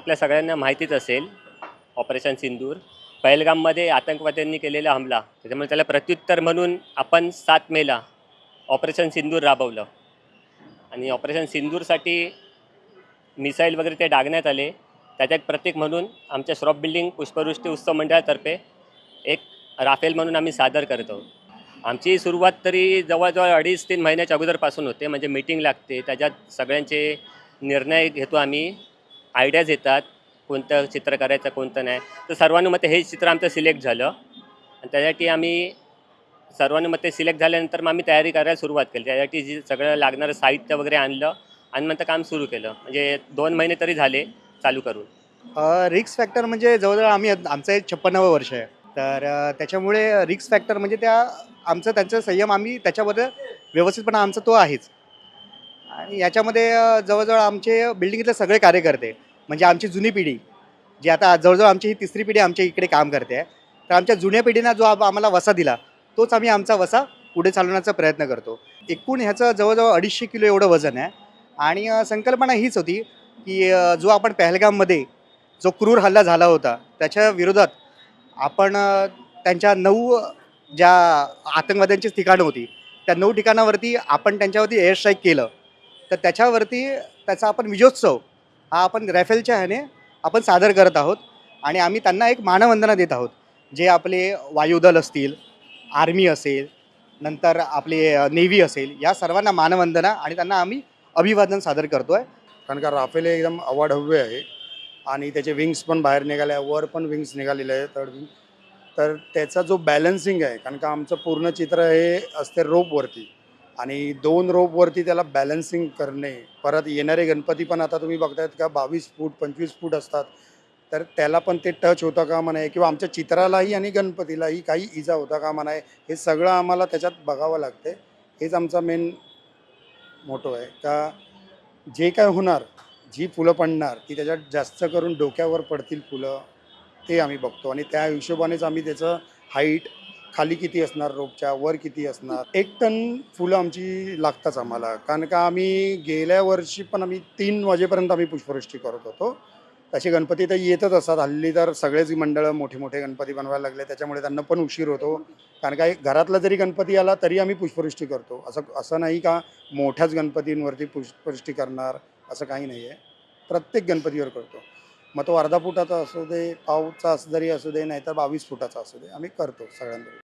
आपल्या सगळ्यांना माहितीच असेल ऑपरेशन सिंदूर. पहलगाममध्ये आतंकवाद्यांनी केलेला हमला, त्याच्यामुळे त्याला प्रत्युत्तर म्हणून आपण 7 मेला ऑपरेशन सिंदूर राबवलं. आणि ऑपरेशन सिंदूरसाठी मिसाईल वगैरे ते डागण्यात आले. त्याच्या एक प्रतीक म्हणून आमच्या श्रॉफ बिल्डिंग पुष्पवृष्टी उत्सव मंडळातर्फे एक राफेल म्हणून आम्ही सादर करतो. आमची सुरुवात तरी जवळजवळ 2.5-3 महिन्याच्या अगोदरपासून होते. म्हणजे मीटिंग लागते, त्याच्यात सगळ्यांचे निर्णय घेतो आम्ही, आयडियाज येतात, कोणतं चित्र करायचं कोणतं नाही. तर सर्वानुमते हे चित्र आमचं सिलेक्ट झालं आणि त्यासाठी आम्ही सर्वानुमते सिलेक्ट झाल्यानंतर मग आम्ही तयारी करायला सुरुवात केली. त्यासाठी जी सगळं लागणारं साहित्य वगैरे आणलं आणि नंतर काम सुरू केलं. म्हणजे 2 महिने तरी झाले चालू करून. रिस्क फॅक्टर म्हणजे जवळजवळ आमचं हे 56वं वर्ष आहे. तर त्याच्यामुळे रिस्क फॅक्टर म्हणजे त्यांचा संयम आम्ही त्याच्याबद्दल व्यवस्थितपणा आमचा तो आहेच. आणि याच्यामध्ये जवळजवळ आमचे बिल्डिंगीतले सगळे कार्यकर्ते म्हणजे आमची जुनी पिढी, जी आता जवळजवळ आमची ही तिसरी पिढी आमच्या इकडे काम करते आहे. तर आमच्या जुन्या पिढीनं जो आम्हाला वसा दिला, तोच आम्ही आमचा वसा पुढे चालवण्याचा प्रयत्न करतो. एकूण ह्याचं जवळजवळ 250 किलो एवढं वजन आहे. आणि संकल्पना हीच होती, की जो आपण पहलगाममध्ये जो क्रूर हल्ला झाला होता, त्याच्या विरोधात आपण त्यांच्या 9 ज्या आतंकवाद्यांची ठिकाणं होती, त्या 9 ठिकाणावरती आपण त्यांच्यावरती एअर स्ट्राईक केलं. तर त्याच्यावरती त्याचा आपण विजयोत्सव हा आपण रायफलच्या ह्याने आपण सादर करत आहोत. आणि आम्ही त्यांना एक मानवंदना देत आहोत. जे आपले वायुदल असतील, आर्मी असेल, नंतर आपले नेव्ही असेल, या सर्वांना मानवंदना आणि त्यांना आम्ही अभिवादन सादर करतो आहे. कारण का राफेल हे एकदम अवाढव्य आहे आणि त्याचे विंग्स पण बाहेर निघाले आहे, वर पण विंग्स निघालेले आहे थर्ड विंग. तर त्याचा जो बॅलन्सिंग आहे, कारण का आमचं पूर्ण चित्र हे असते रोपवरती आणि 2 रोपवरती त्याला बॅलन्सिंग करणे. परत येणारे गणपती पण आता तुम्ही बघतायत का 22 फूट 25 फूट असतात. तर त्याला पण ते टच होता का म्हणाय किंवा आमच्या चित्रालाही आणि गणपतीलाही काही इजा होता का म्हणाय, हे सगळं आम्हाला त्याच्यात बघावं लागते. हेच आमचा मेन मोटो आहे का जे काय होणार, जी फुलं पडणार ती त्याच्यात जास्त करून डोक्यावर पडतील फुलं, ते आम्ही बघतो आणि त्या हिशोबानेच आम्ही त्याचं हाईट खाली किती असणार, रोपच्या वर किती असणार. 1 टन फुलं आमची लागताच आम्हाला. कारण का आम्ही गेल्या वर्षी पण आम्ही 3 वाजेपर्यंत आम्ही पुष्पवृष्टी करत होतो. तसे गणपती तर येतच असतात. हल्ली तर सगळेच मंडळं मोठे मोठे गणपती बनवायला लागले, त्याच्यामुळे त्यांना पण उशीर होतो. कारण का घरातला जरी गणपती आला तरी आम्ही पुष्पवृष्टी करतो. असं असं नाही का मोठ्याच गणपतींवरती पुष्पवृष्टी करणार, असं काही नाही आहे. प्रत्येक गणपतीवर करतो. मग तो अर्धा फुटाचा असू दे, पावचा जरी असू दे, नाहीतर 22 फुटाचा असू दे, आम्ही करतो सगळ्यांबरोबर.